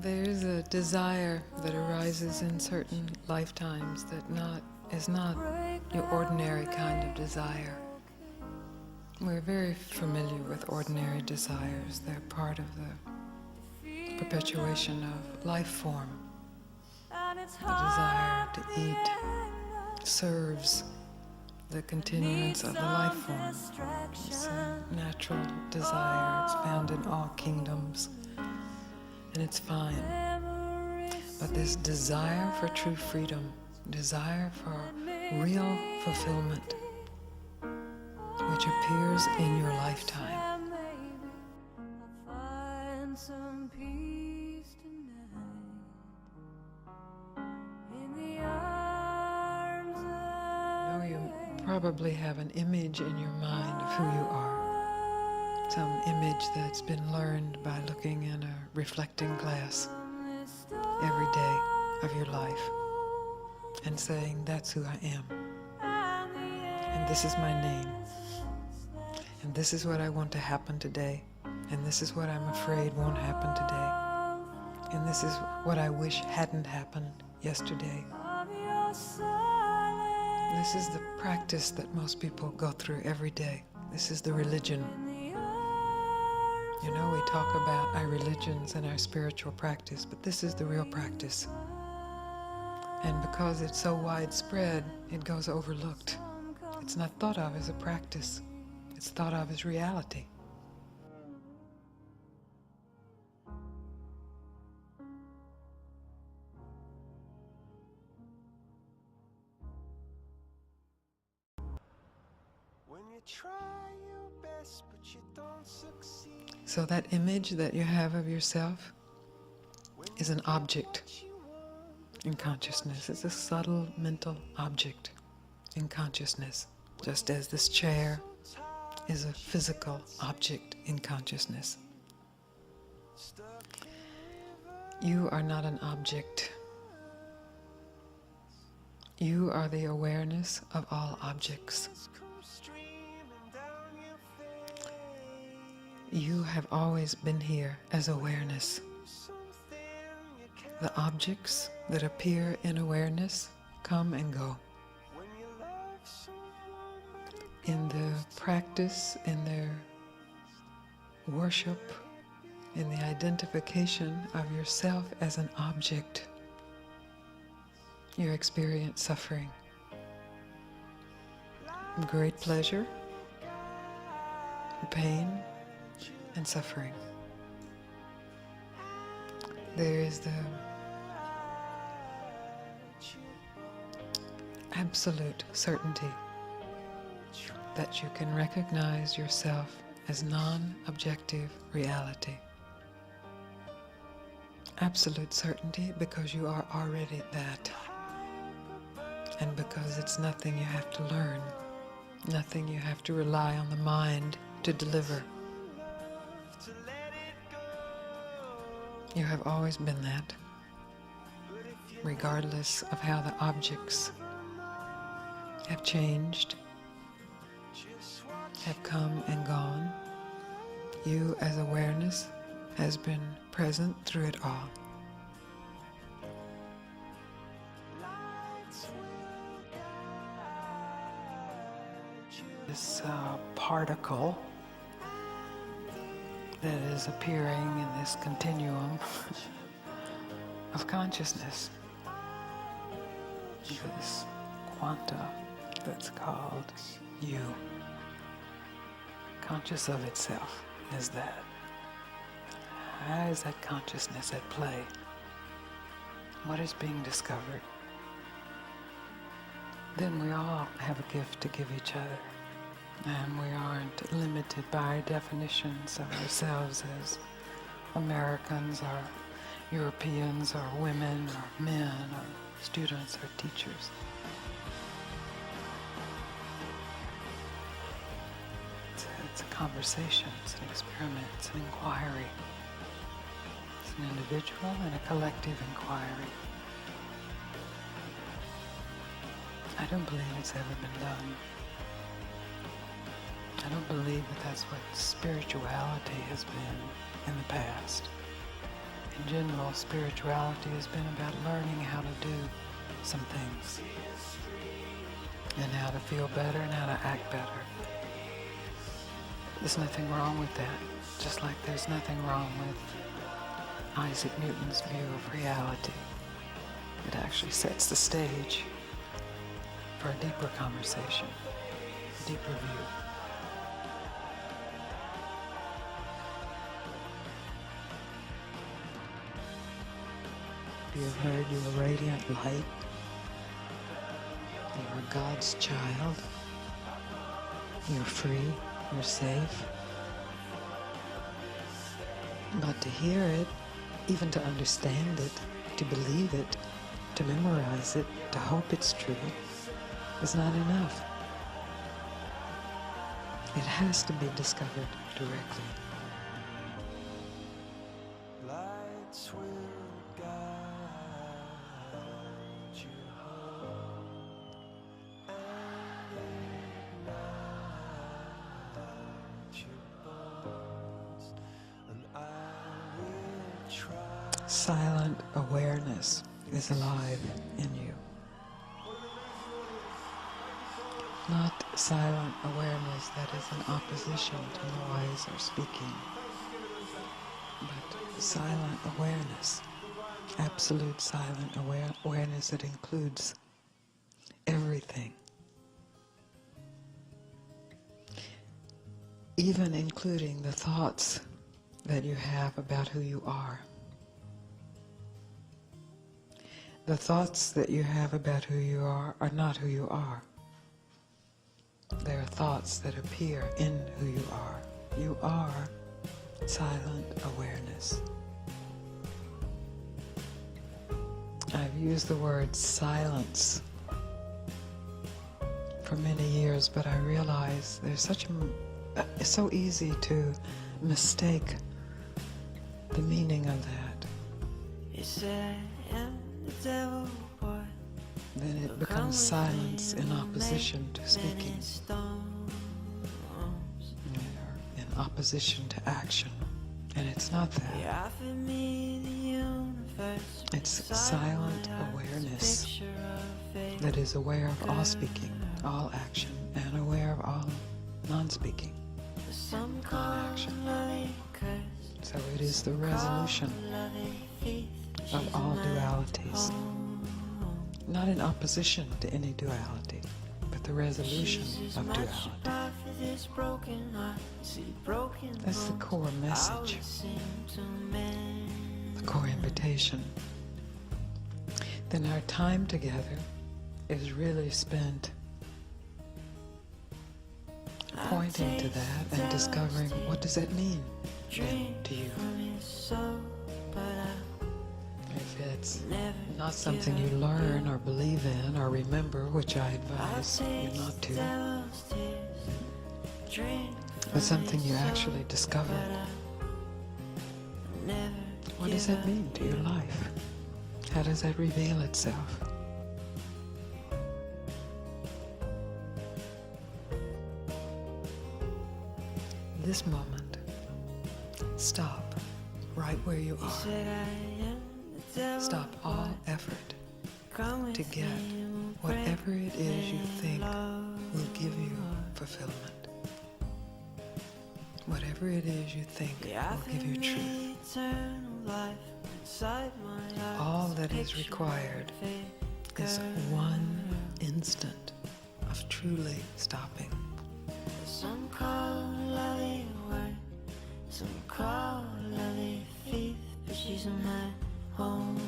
There is a desire that arises in certain lifetimes that is not your ordinary kind of desire. We're very familiar with ordinary desires. They're part of the perpetuation of life form. The desire to eat serves the continuance of the life form. It's a natural desire. It's found in all kingdoms. And it's fine. But this desire for true freedom, desire for real fulfillment, which appears in your lifetime, you probably have an image in your mind of who you are. Some image that's been learned by looking in a reflecting glass every day of your life and saying, that's who I am. And this is my name. And this is what I want to happen today. And this is what I'm afraid won't happen today. And this is what I wish hadn't happened yesterday. This is the practice that most people go through every day. This is the religion. You know, we talk about our religions and our spiritual practice, but this is the real practice. And because it's so widespread, it goes overlooked. It's not thought of as a practice. It's thought of as reality. So that image that you have of yourself is an object in consciousness. It's a subtle mental object in consciousness, just as this chair is a physical object in consciousness. You are not an object. You are the awareness of all objects. You have always been here as awareness. The objects that appear in awareness come and go. In the practice, in their worship, in the identification of yourself as an object, you experience suffering. Great pleasure, pain, and suffering. There is the absolute certainty that you can recognize yourself as non-objective reality. Absolute certainty because you are already that. And because it's nothing you have to learn, nothing you have to rely on the mind to deliver. You have always been that, regardless of how the objects have changed, have come and gone. You as awareness has been present through it all. This particle that is appearing in this continuum of consciousness, this quanta that's called you, conscious of itself as that. How is that consciousness at play? What is being discovered? Then we all have a gift to give each other. And we aren't limited by our definitions of ourselves as Americans or Europeans or women or men or students or teachers. It's a conversation, it's an experiment, it's an inquiry. It's an individual and a collective inquiry. I don't believe it's ever been done. I don't believe that that's what spirituality has been in the past. In general, spirituality has been about learning how to do some things and how to feel better and how to act better. There's nothing wrong with that, just like there's nothing wrong with Isaac Newton's view of reality. It actually sets the stage for a deeper conversation, a deeper view. You have heard you are radiant light. You are God's child. You're free. You're safe. But to hear it, even to understand it, to believe it, to memorize it, to hope it's true, is not enough. It has to be discovered directly. Lights will guide you home and ignite your bones, and I will try. Silent awareness is alive in you. Not silent awareness that is in opposition to noise or speaking, but silent awareness, absolute silent awareness that includes everything, even including the thoughts that you have about who you are. The thoughts that you have about who you are not who you are. They are thoughts that appear in who you are. You are silent awareness. I've used the word silence for many years, but I realize there's it's so easy to mistake the meaning of that. You said I am the devil, boy. Then it becomes silence in opposition to speaking, in opposition to action, and it's not that. It's silent awareness that is aware of all speaking, all action, and aware of all non-speaking, non-action. So it is the resolution of all dualities. Not in opposition to any duality, but the resolution of duality. That's the core message, the core invitation. Then our time together is really spent pointing to that and discovering, what does that mean then to you? If it's not something you learn or believe in or remember, which I advise you not to, but something you actually discovered, what does that mean to your life? How does that reveal itself? This moment, stop right where you are. Stop all effort to get whatever it is you think will give you fulfillment. Whatever it is you think will give you truth. All that is required is one instant of truly stopping. Some call lovely word, some call lovely faith, but she's not home.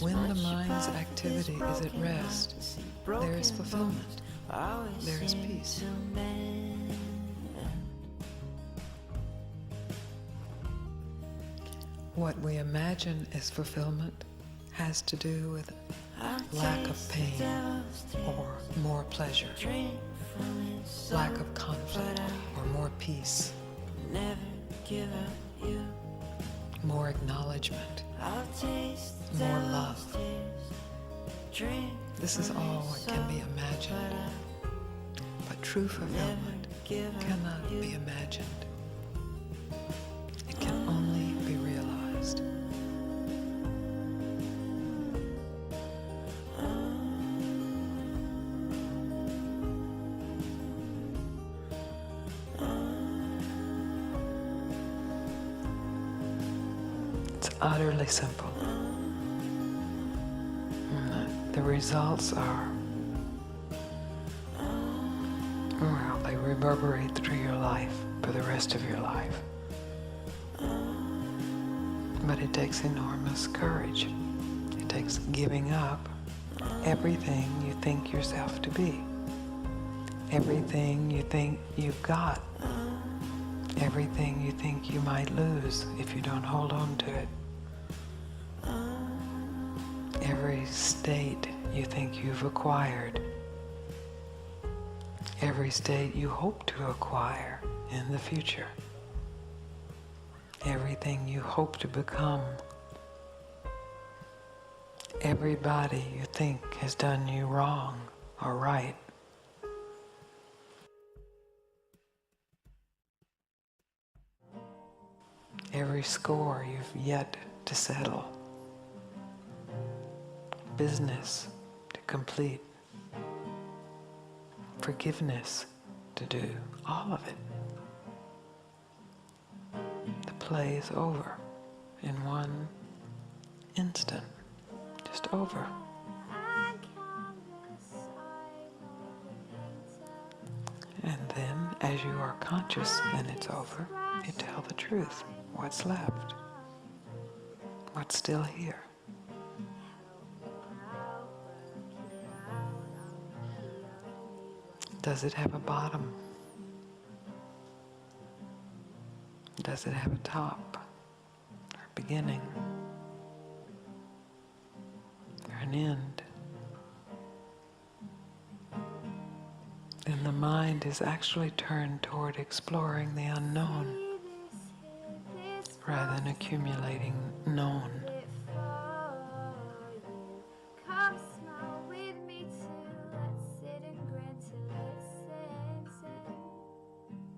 When the mind's activity is at rest, there is fulfillment, there is peace. What we imagine as fulfillment has to do with lack of pain or more pleasure, lack of conflict or more peace, more acknowledgement, more love. This is all what can be imagined, but true fulfillment cannot be imagined. utterly simple. The results are, well, they reverberate through your life for the rest of your life. But it takes enormous courage. It takes giving up everything you think yourself to be, everything you think you've got, everything you think you might lose if you don't hold on to it, every state you think you've acquired, every state you hope to acquire in the future, everything you hope to become, everybody you think has done you wrong or right. Every score you've yet to settle, business to complete, forgiveness to do, all of it. The play is over in one instant, just over. And then, as you are conscious when it's over, you tell the truth. What's left? What's still here? Does it have a bottom? Does it have a top or beginning or an end? Then the mind is actually turned toward exploring the unknown rather than accumulating known.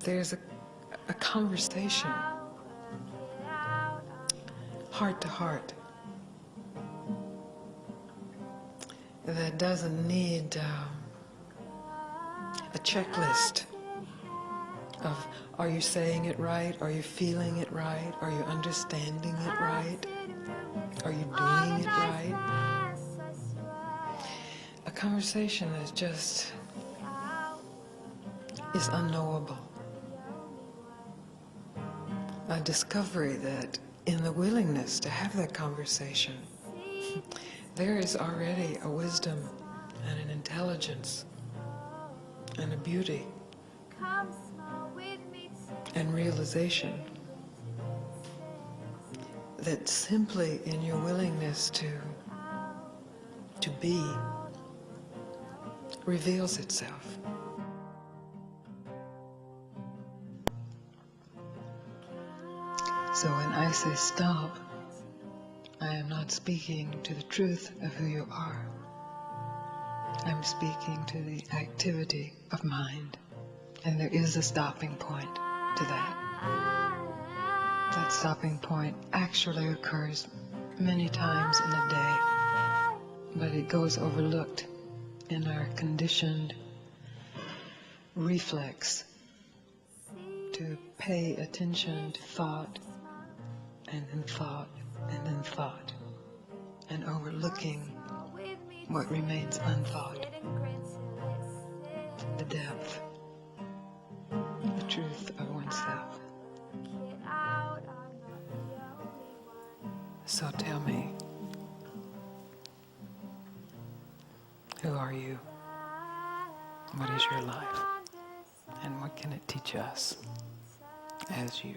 There's a conversation, heart to heart, that doesn't need a checklist of, are you saying it right? Are you feeling it right? Are you understanding it right? Are you doing it right? A conversation that just is unknowable. A discovery that in the willingness to have that conversation, there is already a wisdom and an intelligence and a beauty and realization that simply in your willingness to be reveals itself. So when I say stop, I am not speaking to the truth of who you are. I'm speaking to the activity of mind. And there is a stopping point to that. That stopping point actually occurs many times in a day, but it goes overlooked in our conditioned reflex to pay attention to thought, and then thought, and then thought, and overlooking what remains unthought, the depth, the truth of oneself. So tell me, who are you? What is your life? And what can it teach us as you?